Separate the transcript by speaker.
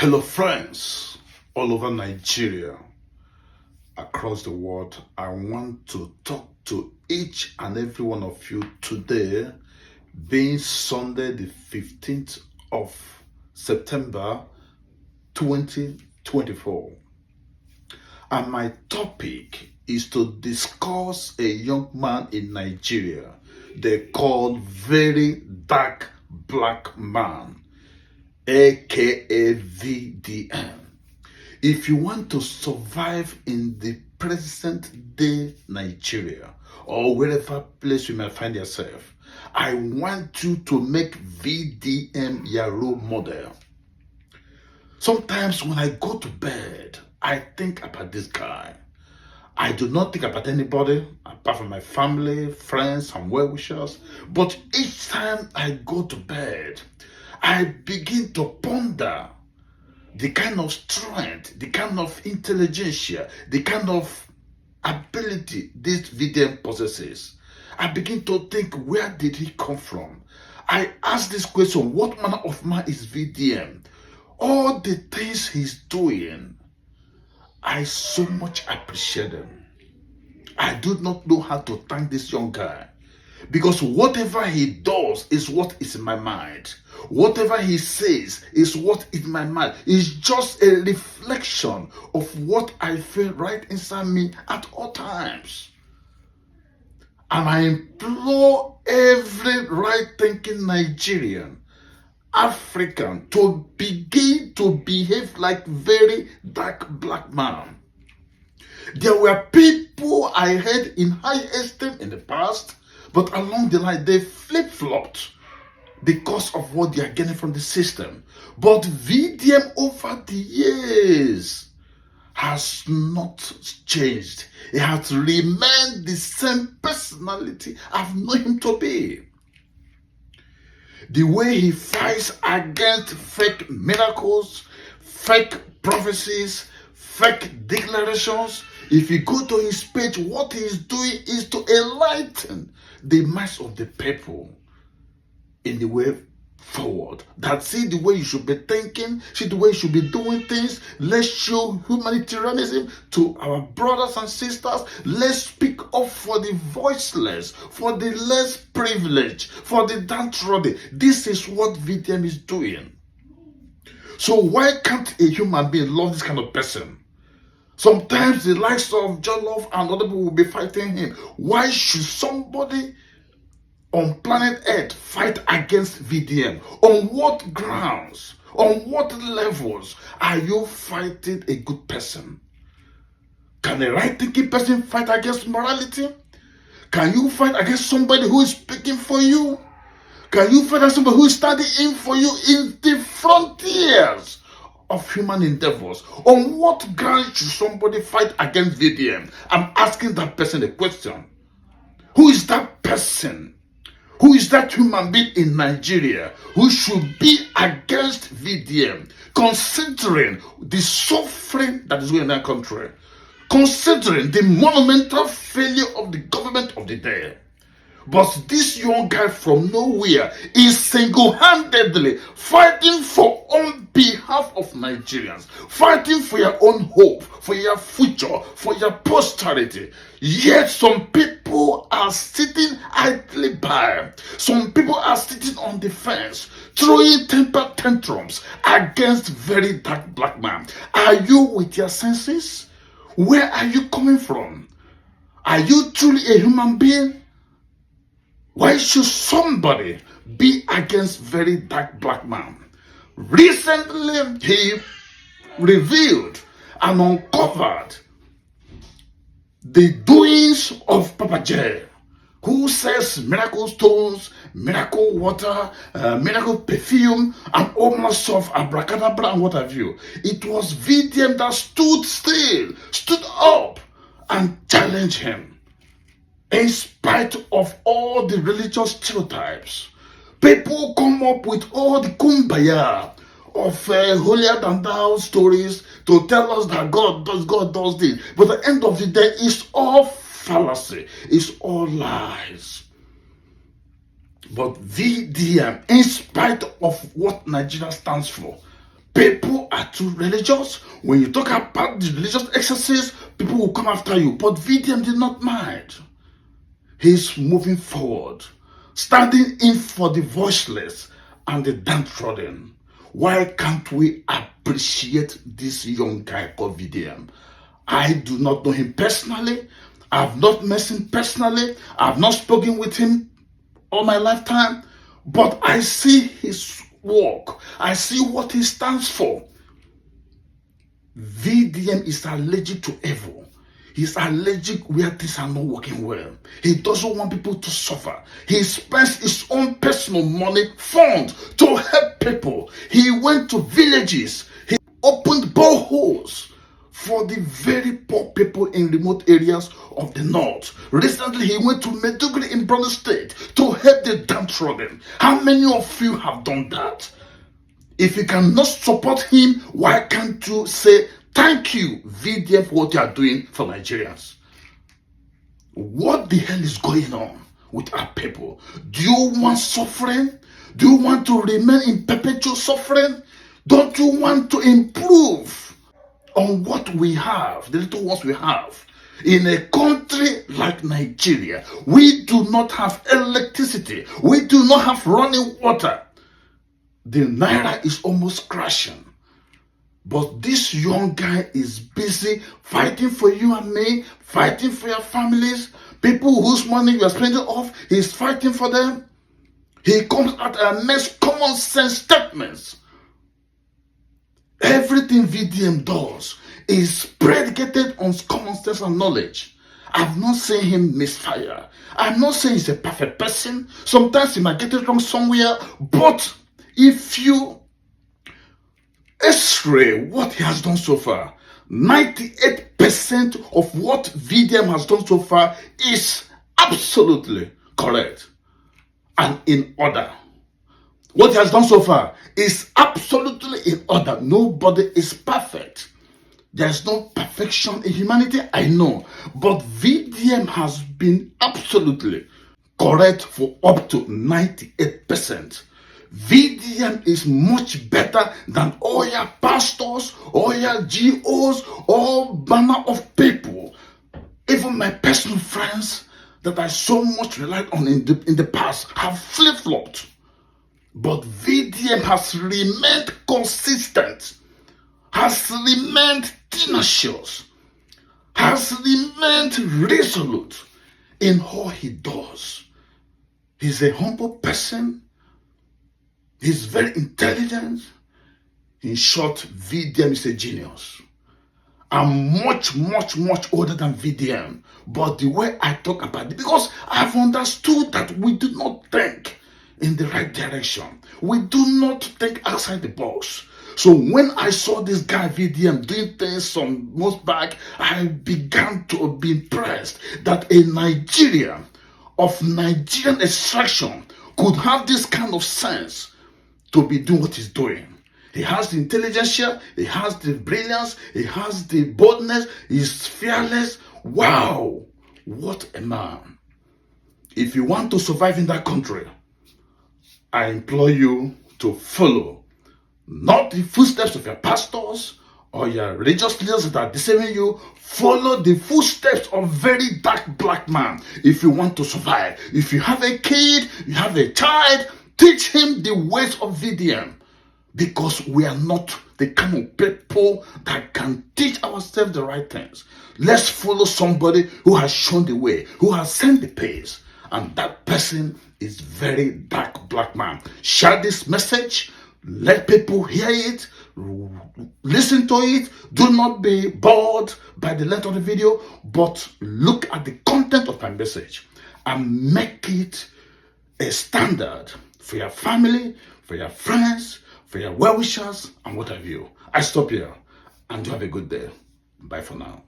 Speaker 1: Hello friends all over Nigeria, across the world. I want to talk to each and every one of you today, being Sunday the 15th of September 2024. And my topic is to discuss a young man in Nigeria they call very dark black man, aka VDM. If you want to survive in the present day Nigeria or wherever place you may find yourself, I want you to make VDM your role model. Sometimes when I go to bed, I think about this guy. I do not think about anybody apart from my family, friends, and well-wishers. But each time I go to bed, I begin to ponder the kind of strength, the kind of intelligentsia, the kind of ability this VDM possesses. I begin to think, where did he come from? I ask this question, what manner of man is VDM? All the things he's doing, I so much appreciate him. I do not know how to thank this young guy, because whatever he does is what is in my mind. Whatever he says is what is in my mind. It's just a reflection of what I feel right inside me at all times. And I implore every right-thinking Nigerian, African, to begin to behave like very dark black man. There were people I had in high esteem in the past, but along the line they flip-flopped because of what they are getting from the system. But VDM over the years has not changed. It has remained the same personality I've known him to be. The way he fights against fake miracles, fake prophecies, fake declarations. If you go to his page, what he is doing is to enlighten the minds of the people in the way forward. That see the way you should be thinking, see the way you should be doing things. Let's show humanitarianism to our brothers and sisters. Let's speak up for the voiceless, for the less privileged, for the downtrodden. This is what VDM is doing. So why can't a human being love this kind of person? Sometimes the likes of Jollof and other people will be fighting him. Why should somebody on planet Earth fight against VDM? On what grounds? On what levels are you fighting a good person? Can a right-thinking person fight against morality? Can you fight against somebody who is speaking for you? Can you fight against somebody who is standing in for you in the frontiers of human endeavors? On what ground should somebody fight against VDM? I'm asking that person a question. Who is that person? Who is that human being in Nigeria who should be against VDM, considering the suffering that is going on in that country, considering the monumental failure of the government of the day? But this young guy from nowhere is single-handedly fighting on behalf of Nigerians, fighting for your own hope, for your future, for your posterity. Yet some people are sitting idly by. Some people are sitting on the fence, throwing temper tantrums against very dark black man. Are you with your senses? Where are you coming from? Are you truly a human being? Why should somebody be against very dark black man? Recently, he revealed and uncovered the doings of Papa J, who says miracle stones, miracle water, miracle perfume, and all manner of abracadabra and what have you. It was VDM that stood still, stood up, and challenged him. In spite of all the religious stereotypes, people come up with all the kumbaya of holier than thou stories to tell us that God does this. But at the end of the day, it's all fallacy, it's all lies. But VDM, in spite of what Nigeria stands for, People are too religious. When you talk about the religious excesses, people will come after you. But VDM did not mind. He's moving forward, standing in for the voiceless and the downtrodden. Why can't we appreciate this young guy called VDM? I do not know him personally. I've not met him personally. I've not spoken with him all my lifetime. But I see his work. I see what he stands for. VDM is allergic to evil. He's allergic where things are not working well. He doesn't want people to suffer. He spends his own personal money fund to help people. He went to villages. He opened boreholes for the very poor people in remote areas of the north. Recently, he went to Maiduguri in Borno State to help the downtrodden. How many of you have done that? If you cannot support him, why can't you say, thank you, VDM, for what you are doing for Nigerians? What the hell is going on with our people? Do you want suffering? Do you want to remain in perpetual suffering? Don't you want to improve on what we have, the little ones we have? In a country like Nigeria, we do not have electricity. We do not have running water. The naira is almost crashing. But this young guy is busy fighting for you and me, fighting for your families, people whose money you are spending off, he's fighting for them. He comes out and makes common sense statements. Everything VDM does is predicated on common sense and knowledge. I've not seen him misfire. I'm not saying he's a perfect person. Sometimes he might get it wrong somewhere, but if you X-ray what he has done so far, 98% of what VDM has done so far is absolutely correct and in order. What he has done so far is absolutely in order. Nobody is perfect. There's no perfection in humanity, I know. But VDM has been absolutely correct for up to 98%. VDM is much better than all your pastors, all your GOs, all manner of people. Even my personal friends that I so much relied on in the past have flip-flopped. But VDM has remained consistent, has remained tenacious, has remained resolute in all he does. He's a humble person. He's very intelligent. In short, VDM is a genius. I'm much older than VDM. But the way I talk about it, because I've understood that we do not think in the right direction. We do not think outside the box. So when I saw this guy VDM doing things some months back, I began to be impressed that a Nigerian of Nigerian extraction could have this kind of sense to be doing what he's doing. He has the intelligence, he has the brilliance, he has the boldness, he's fearless. Wow, what a man. If you want to survive in that country, I implore you to follow not the footsteps of your pastors or your religious leaders that are deceiving you. Follow the footsteps of very dark black man if you want to survive. If you have a kid, you have a child, teach him the ways of VDM, because we are not the kind of people that can teach ourselves the right things. Let's follow somebody who has shown the way, who has sent the pace, and that person is very dark black man. Share this message, let people hear it, listen to it. Do not be bored by the length of the video, but look at the content of my message and make it a standard for your family, for your friends, for your well-wishers, and what have you. I stop here, and you have a good day. Bye for now.